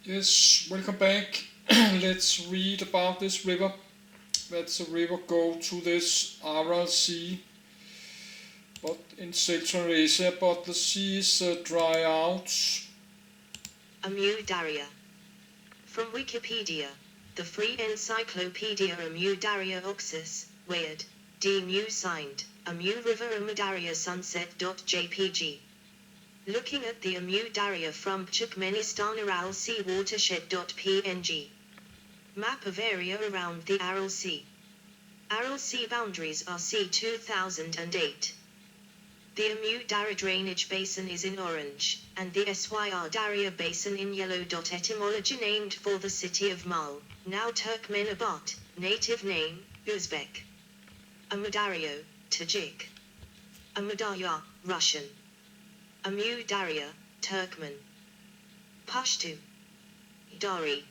Yes, welcome back. Let's read about this river. That's a river go to this Aral Sea, but in Central Asia, but the sea is dry out. Amu Darya. From Wikipedia. The Free Encyclopedia Amu Darya Oxus, Wayard. D. Mu signed. Amu River Amu Darya Sunset.jpg. Looking at the Amu Darya from Turkmenistan Aral Sea Watershed.png. Map of area around the Aral Sea. Aral Sea boundaries are C 2008. The Amu Darya drainage basin is in orange, and the Syr Darya basin in yellow. Etymology named for the city of Mal, now Turkmenabat, native name, Uzbek. Amudaryo, Tajik. Amudarya, Russian. Amu Darya, Turkmen. Pashto. Dari.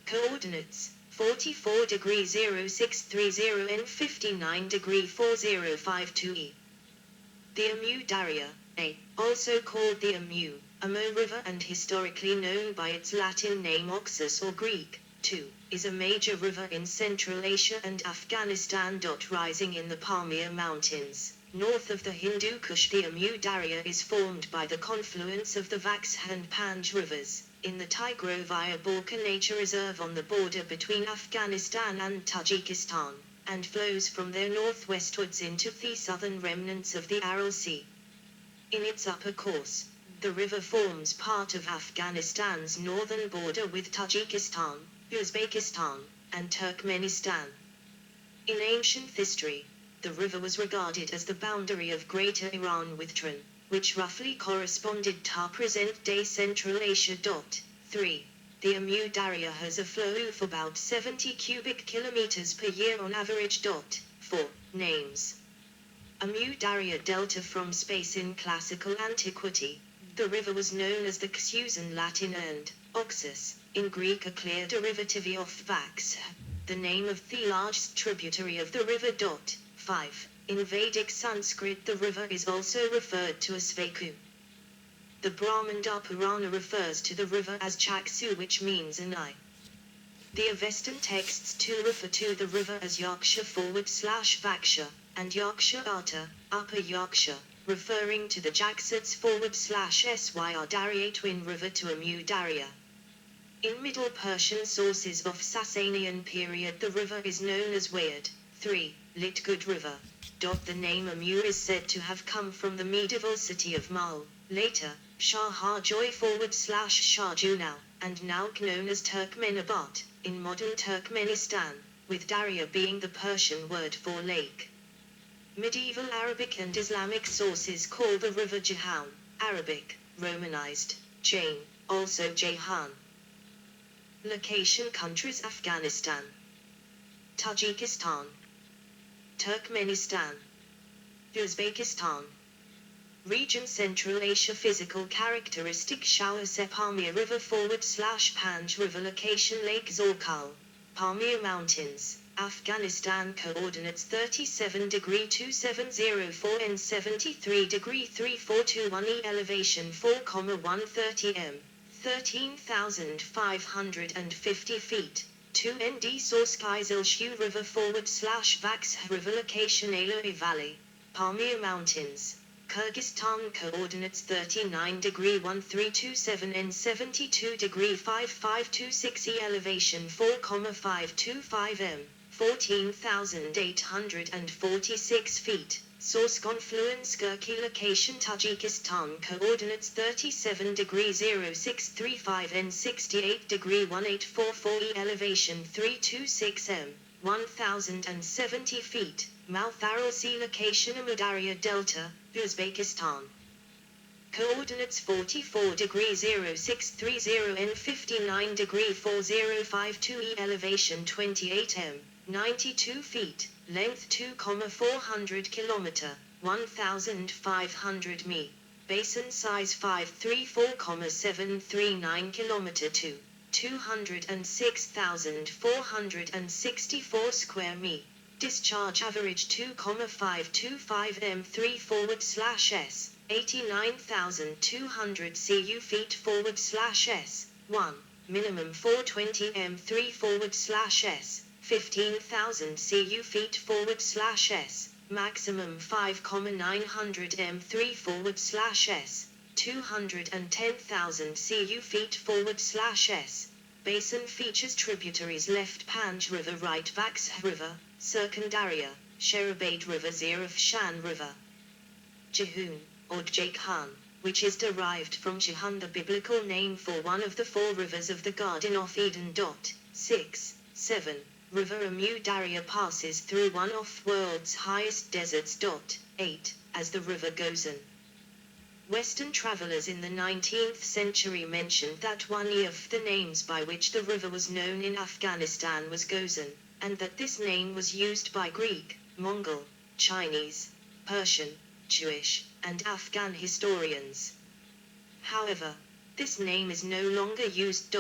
Coordinates, 44 degree 0630 and 59 degree 4052 E. The Amu Darya, also called the Amo River and historically known by its Latin name Oxus or Greek, too, is a major river in Central Asia and Afghanistan. Rising in the Pamir Mountains, north of the Hindu Kush. The Amu Darya is formed by the confluence of the Vakhsh and Panj rivers, in the Tigrovaya Borka Nature Reserve on the border between Afghanistan and Tajikistan, and flows from there northwestwards into the southern remnants of the Aral Sea. In its upper course, the river forms part of Afghanistan's northern border with Tajikistan, Uzbekistan, and Turkmenistan. In ancient history, the river was regarded as the boundary of Greater Iran with Tran, which roughly corresponded to present-day Central Asia. 3. The Amu Darya has a flow of about 70 cubic kilometers per year on average. 4. Names. Amu Darya Delta. From space. In classical antiquity, the river was known as the Xus in Latin and Oxus, in Greek, a clear derivative of Vakhsh, the name of the largest tributary of the river. 5. In Vedic Sanskrit, the river is also referred to as Sveku. The Brahmanda Purana refers to the river as Chaksu, which means an eye. The Avestan texts too refer to the river as Yaksha/Vaksha, and Yaksha Upper Yaksha, referring to the Jagsats/Syr Darya twin river to Amu Darya. In Middle Persian sources of Sasanian period, the river is known as Wayard. 3. Litgud River. The name Amu is said to have come from the medieval city of Mal, later Shahajoy/Shah now, and now known as Turkmenabat, in modern Turkmenistan, with Darya being the Persian word for lake. Medieval Arabic and Islamic sources call the river Jahan, Arabic, Romanized, Jain, also Jahan. Location: countries: Afghanistan, Tajikistan, Turkmenistan, Uzbekistan. Region: Central Asia. Physical characteristic: Shower Pamir River /Panj River. Location: Lake Zorkal, Pamir Mountains, Afghanistan. Coordinates: 37 degree 2704 and 73 degree 3421 E. Elevation 4,130 m, 13,550 feet. 2 ND. Source: Kizilshu River /Vakhsh River. Location: Aloi Valley, Pamir Mountains, Kyrgyzstan. Coordinates: 39 degree 1327 and 72 degree 5526 E. Elevation 4,525 m, 14,846 feet. Source: Confluence Gurki. Location: Tajikistan. Coordinates: 37 degree 0635 and 68 degree 1844 E. Elevation 326 m, 1070 feet. Mouth Aral Sea. Location: Amu Darya Delta, Uzbekistan. Coordinates: 44 degree 0630 and 59 degree 4052 E. Elevation 28 m, 92 feet. Length 2,400 km, 1,500 mi. Basin size 534,739 km to 206,464 square mi. Discharge average 2,525 m3/s, 89,200 cu feet/s. 1. minimum 420 m3/s, 15,000 cu feet /s, maximum 5,900 m3/s, 210,000 cu feet /s. Basin features tributaries: left Panj River, right Vax River, Darya, Sherabade River, Zerif Shan River. Jehun, or Jekhan, which is derived from Jehun, the biblical name for one of the 4 rivers of the Garden of Eden. 6. 7. River Amu Darya passes through one of world's highest deserts. 8. As the river Gozan. Western travelers in the 19th century mentioned that one of the names by which the river was known in Afghanistan was Gozan, and that this name was used by Greek, Mongol, Chinese, Persian, Jewish, and Afghan historians. However, this name is no longer used.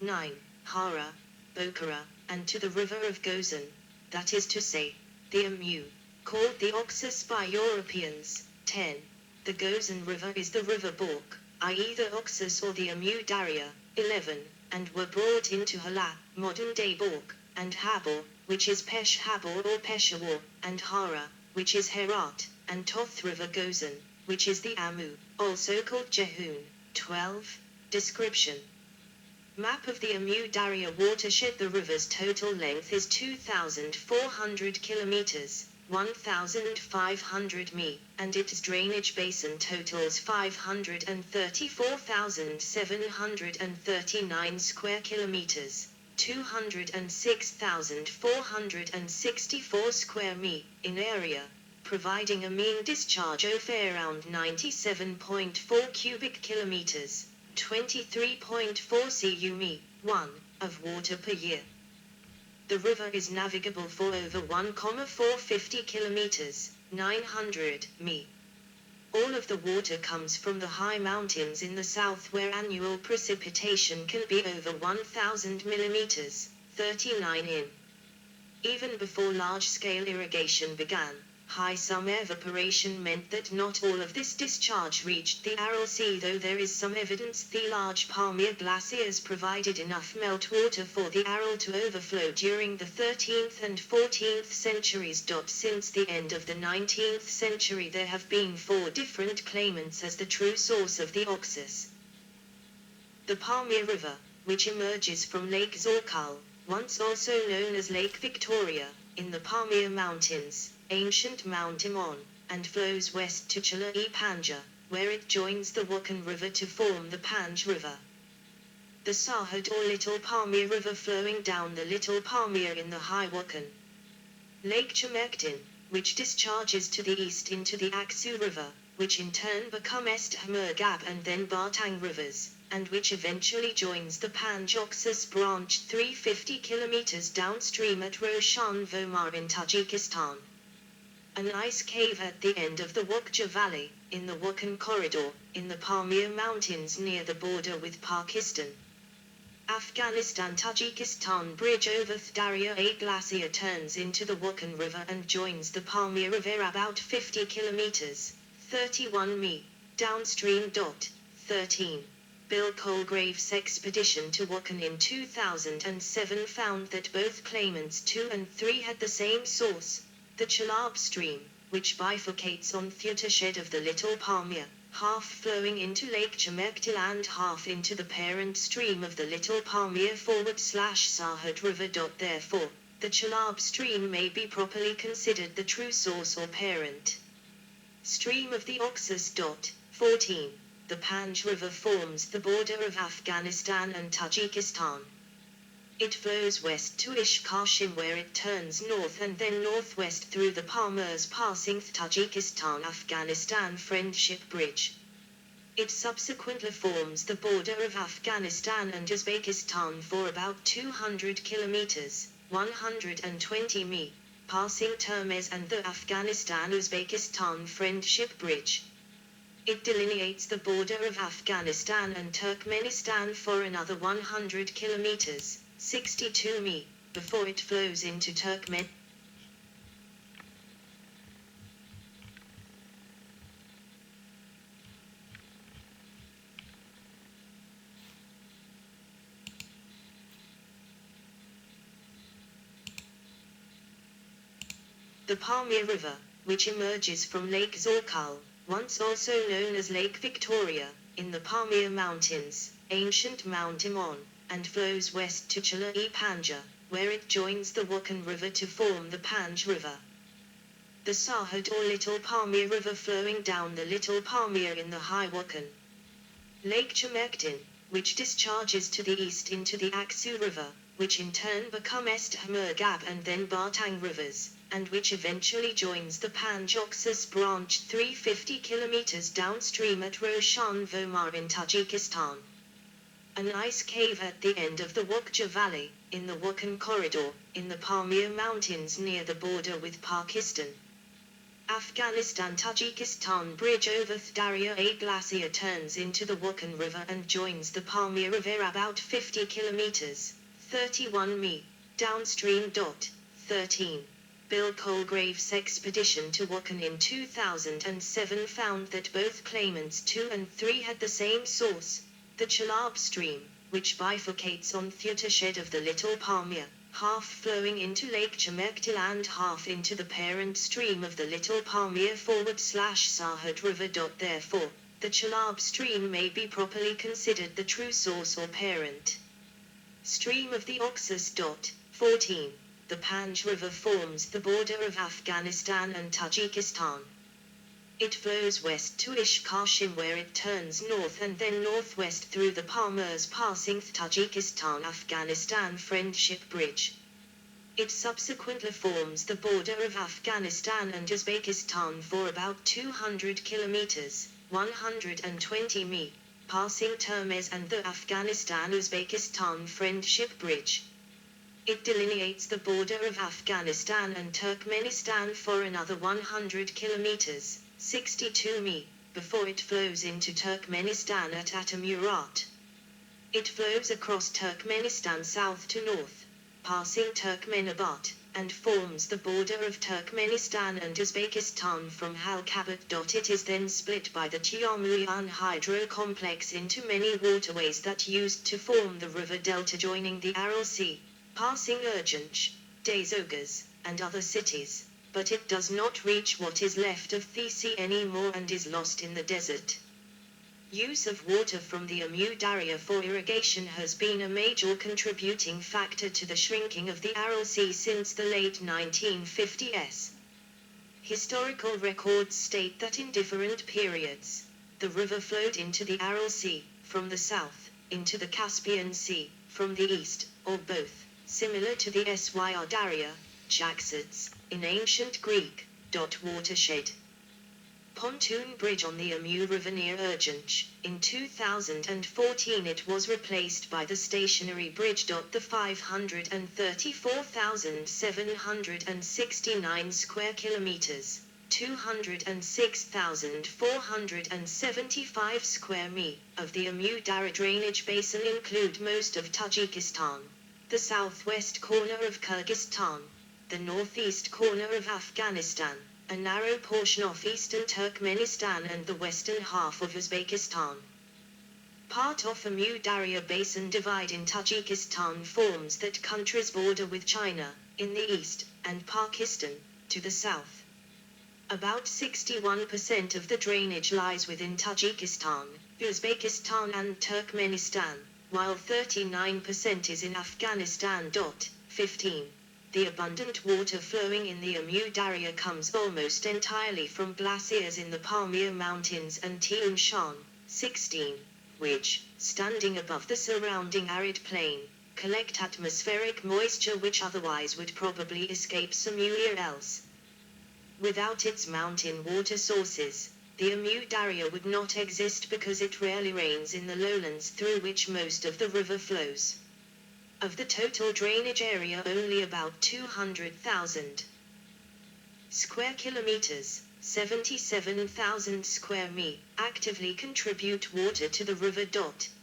9. Hara, Bokhara, and to the river of Gozan, that is to say, the Amu, called the Oxus by Europeans. 10. The Gozan River is the river Bork, i.e. the Oxus or the Amu Darya. 11. And were brought into Hala, modern-day Bork, and Habor, which is Pesh Habor or Peshawar, and Hara, which is Herat, and Toth River Gozan, which is the Amu, also called Jehun. 12. Description. Map of the Amu Darya watershed. The river's total length is 2,400 kilometers, 1,500 mi, and its drainage basin totals 534,739 square kilometers, 206,464 square mi, in area, providing a mean discharge of around 97.4 cubic kilometers, 23.4 cu 1, of water per year. The river is navigable for over 1,450 kilometers, 900 mi. All of the water comes from the high mountains in the south, where annual precipitation can be over 1,000 millimeters, 39 in. Even before large-scale irrigation began, high summer evaporation meant that not all of this discharge reached the Aral Sea, though there is some evidence the large Pamir glaciers provided enough meltwater for the Aral to overflow during the 13th and 14th centuries. Since the end of the 19th century there have been 4 different claimants as the true source of the Oxus. The Pamir River, which emerges from Lake Zorkal, once also known as Lake Victoria, in the Pamir Mountains, ancient Mount Imon, and flows west to Chala-e-Panja, where it joins the Wakhan River to form the Panj River. The Sarhad or Little Pamir River flowing down the Little Pamir in the High Wakhan. Lake Chamektin, which discharges to the east into the Aksu River, which in turn become Est Hamurgab and then Batang rivers, and which eventually joins the Panj Oxus branch 350 kilometers downstream at Roshan Vomar in Tajikistan. An ice cave at the end of the Wakja Valley, in the Wakhan Corridor, in the Pamir Mountains near the border with Pakistan. Afghanistan-Tajikistan bridge over Darya. A glacier turns into the Wakhan River and joins the Pamir River about 50 kilometers, 31 mi, downstream. 13. Bill Colgrave's expedition to Wakhan in 2007 found that both claimants 2 and 3 had the same source, the Chalab stream, which bifurcates on the watershed of the Little Pamir, half flowing into Lake Chamektil and half into the parent stream of the Little Pamir /Sarhad River. Therefore, the Chalab stream may be properly considered the true source or parent stream of the Oxus. 14. The Panj River forms the border of Afghanistan and Tajikistan. It flows west to Ishkashim, where it turns north and then northwest through the Pamirs, passing the Tajikistan-Afghanistan Friendship Bridge. It subsequently forms the border of Afghanistan and Uzbekistan for about 200 kilometers, 120 mi, passing Termez and the Afghanistan-Uzbekistan Friendship Bridge. It delineates the border of Afghanistan and Turkmenistan for another 100 kilometers, 62 mi, before it flows into Turkmen. The Pamir River, which emerges from Lake Zorkal, once also known as Lake Victoria, in the Pamir Mountains, ancient Mount Imon, and flows west to Chala-e-Panja, where it joins the Wakhan River to form the Panj River. The Sarhad or Little Pamir River flowing down the Little Pamir in the High Wakhan. Lake Chamektin, which discharges to the east into the Aksu River, which in turn become Est Hamergab and then Batang rivers, and which eventually joins the Panj Oxus branch 350 km downstream at Roshan Vomar in Tajikistan. An ice cave at the end of the Wakja Valley, in the Wakhan Corridor, in the Pamir Mountains near the border with Pakistan. Afghanistan-Tajikistan bridge over Darya. A glacier turns into the Wakhan River and joins the Pamir River about 50 km, 31 mi, downstream. 13. Bill Colgrave's expedition to Wakhan in 2007 found that both claimants 2 and 3 had the same source, the Chalab stream, which bifurcates on the watershed of the Little Pamir, half flowing into Lake Chamektil and half into the parent stream of the Little Pamir /Sarhad River. Therefore, the Chalab stream may be properly considered the true source or parent stream of the Oxus. 14. The Panj River forms the border of Afghanistan and Tajikistan. It flows west to Ishkashim where it turns north and then northwest through the Pamirs passing the Tajikistan-Afghanistan Friendship Bridge. It subsequently forms the border of Afghanistan and Uzbekistan for about 200 km, 120 mi, passing Termez and the Afghanistan-Uzbekistan Friendship Bridge. It delineates the border of Afghanistan and Turkmenistan for another 100 km, 62 mi, before it flows into Turkmenistan at Atamurat. It flows across Turkmenistan south to north, passing Turkmenabad, and forms the border of Turkmenistan and Uzbekistan from Halkabat. It is then split by the Tiamuyan hydro complex into many waterways that used to form the river delta joining the Aral Sea, passing Urgench, Dezogas, and other cities, but it does not reach what is left of the sea anymore and is lost in the desert. Use of water from the Amu Darya for irrigation has been a major contributing factor to the shrinking of the Aral Sea since the late 1950s. Historical records state that in different periods, the river flowed into the Aral Sea, from the south, into the Caspian Sea, from the east, or both, similar to the Syr Darya, Jaxads, in ancient Greek. Watershed. Pontoon bridge on the Amu River near Urgench. In 2014 it was replaced by the stationary bridge. The 534,769 square kilometers, 206,475 square mi, of the Amu Darya drainage basin include most of Tajikistan, the southwest corner of Kyrgyzstan, the northeast corner of Afghanistan, a narrow portion of eastern Turkmenistan and the western half of Uzbekistan. Part of Amu Darya Basin divide in Tajikistan forms that country's border with China, in the east, and Pakistan, to the south. About 61% of the drainage lies within Tajikistan, Uzbekistan and Turkmenistan, while 39% is in Afghanistan. 15. The abundant water flowing in the Amu Darya comes almost entirely from glaciers in the Pamir Mountains and Tian Shan. 16. Which, standing above the surrounding arid plain, collect atmospheric moisture which otherwise would probably escape somewhere else. Without its mountain water sources, the Amu Darya would not exist because it rarely rains in the lowlands through which most of the river flows. Of the total drainage area, only about 200,000 square kilometers, 77,000 square mi, actively contribute water to the river.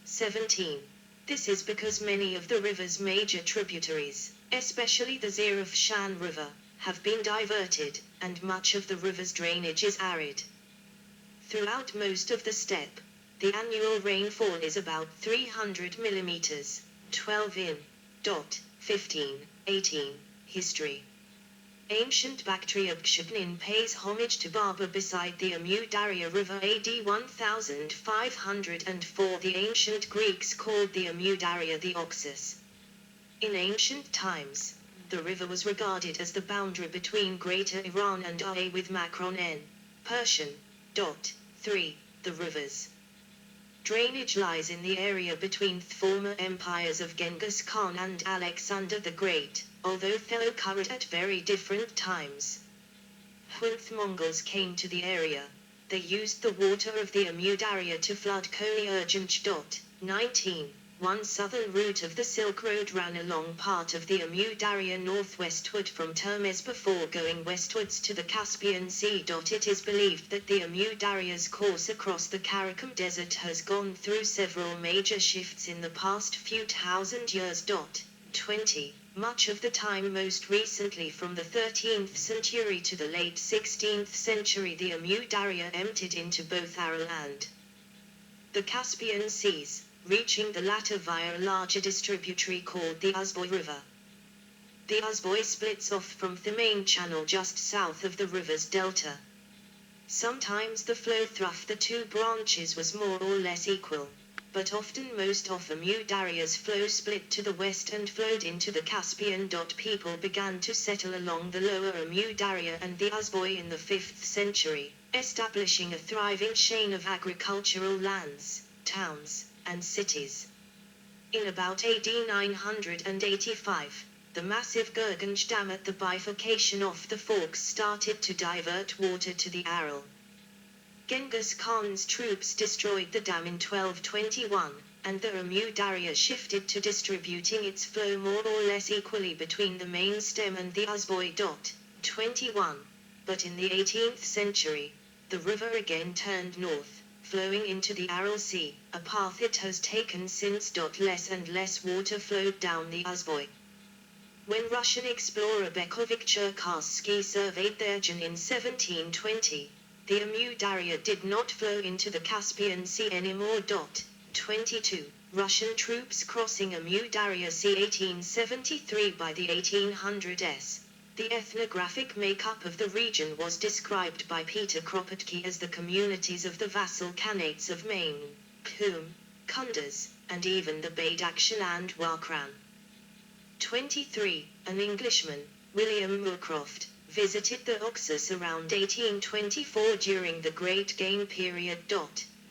17. This is because many of the river's major tributaries, especially the Ziraf Shan River, have been diverted, and much of the river's drainage is arid. Throughout most of the steppe, the annual rainfall is about 300 millimeters, 12 in. 15. 18. History. Ancient Bactria Bshubnin pays homage to Baba beside the Amu Darya River AD 1504. The ancient Greeks called the Amu Darya the Oxus. In ancient times, the river was regarded as the boundary between Greater Iran and Ai with Macron n. Persian. 3. The rivers. Drainage lies in the area between the former empires of Genghis Khan and Alexander the Great, although they occurred at very different times. When the Mongols came to the area, they used the water of the Amu Darya to flood Kolyurganj. 19. One southern route of the Silk Road ran along part of the Amu Darya northwestward from Termez before going westwards to the Caspian Sea. It is believed that the Amu Darya's course across the Karakum Desert has gone through several major shifts in the past few thousand years. 20. Much of the time, most recently from the 13th century to the late 16th century, the Amu Darya emptied into both Aral and the Caspian Seas, reaching the latter via a larger distributary called the Uzboy River. The Uzboy splits off from the main channel just south of the river's delta. Sometimes the flow through the two branches was more or less equal, but most often Amu Darya's flow split to the west and flowed into the Caspian. People began to settle along the lower Amu Darya and the Uzboy in the 5th century, establishing a thriving chain of agricultural lands, towns, and cities. In about AD 985, the massive Gurganj Dam at the bifurcation of the forks started to divert water to the Aral. Genghis Khan's troops destroyed the dam in 1221, and the Amu Darya shifted to distributing its flow more or less equally between the main stem and the Uzboy. 21. But in the 18th century, the river again turned north, flowing into the Aral Sea, a path it has taken since. Less and less water flowed down the Uzboy. When Russian explorer Bekovich Cherkassky surveyed the region in 1720, the Amu Darya did not flow into the Caspian Sea anymore. 22. Russian troops crossing Amu Darya Sea 1873. By the 1800s, the ethnographic makeup of the region was described by Peter Kropotkin as the communities of the vassal khanates of Maine, Khum, Kunduz, and even the Badakhshan and Wakran. 23. An Englishman, William Moorcroft, visited the Oxus around 1824 during the Great Game period.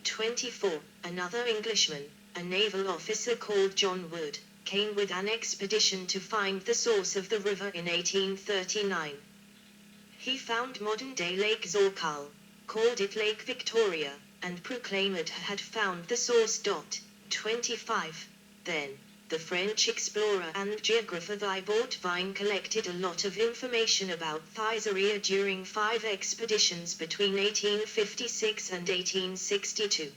24. Another Englishman, a naval officer called John Wood, came with an expedition to find the source of the river in 1839. He found modern-day Lake Zorkal, called it Lake Victoria, and proclaimed it had found the source. 25. Then, the French explorer and geographer Thibaut Vine collected a lot of information about Thysaria during 5 expeditions between 1856 and 1862.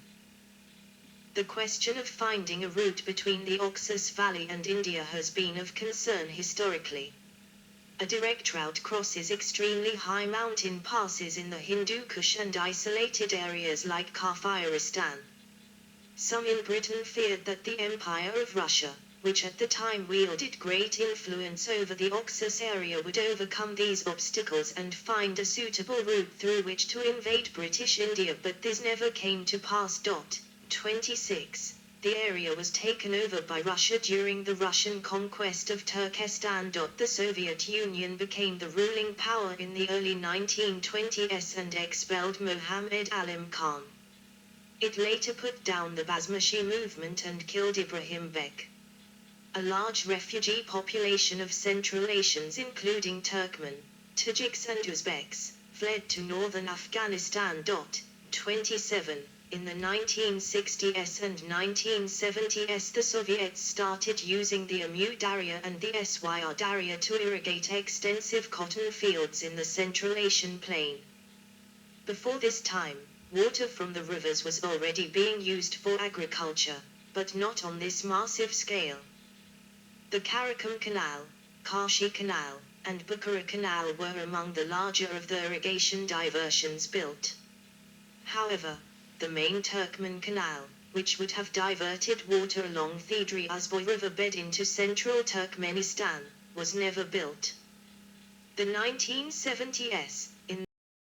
The question of finding a route between the Oxus Valley and India has been of concern historically. A direct route crosses extremely high mountain passes in the Hindu Kush and isolated areas like Kafiristan. Some in Britain feared that the Empire of Russia, which at the time wielded great influence over the Oxus area, would overcome these obstacles and find a suitable route through which to invade British India, but this never came to pass. 26. The area was taken over by Russia during the Russian conquest of Turkestan. The Soviet Union became the ruling power in the early 1920s and expelled Mohammed Alim Khan. It later put down the Bazmashi movement and killed Ibrahim Bek. A large refugee population of Central Asians, including Turkmen, Tajiks and Uzbeks, fled to northern Afghanistan. 27. In the 1960s and 1970s, the Soviets started using the Amu Darya and the Syr Darya to irrigate extensive cotton fields in the Central Asian plain. Before this time, water from the rivers was already being used for agriculture, but not on this massive scale. The Karakum Canal, Kashi Canal, and Bukhara Canal were among the larger of the irrigation diversions built. However, the main Turkmen Canal, which would have diverted water along Thedri Uzboy riverbed into central Turkmenistan, was never built. The 1970s, in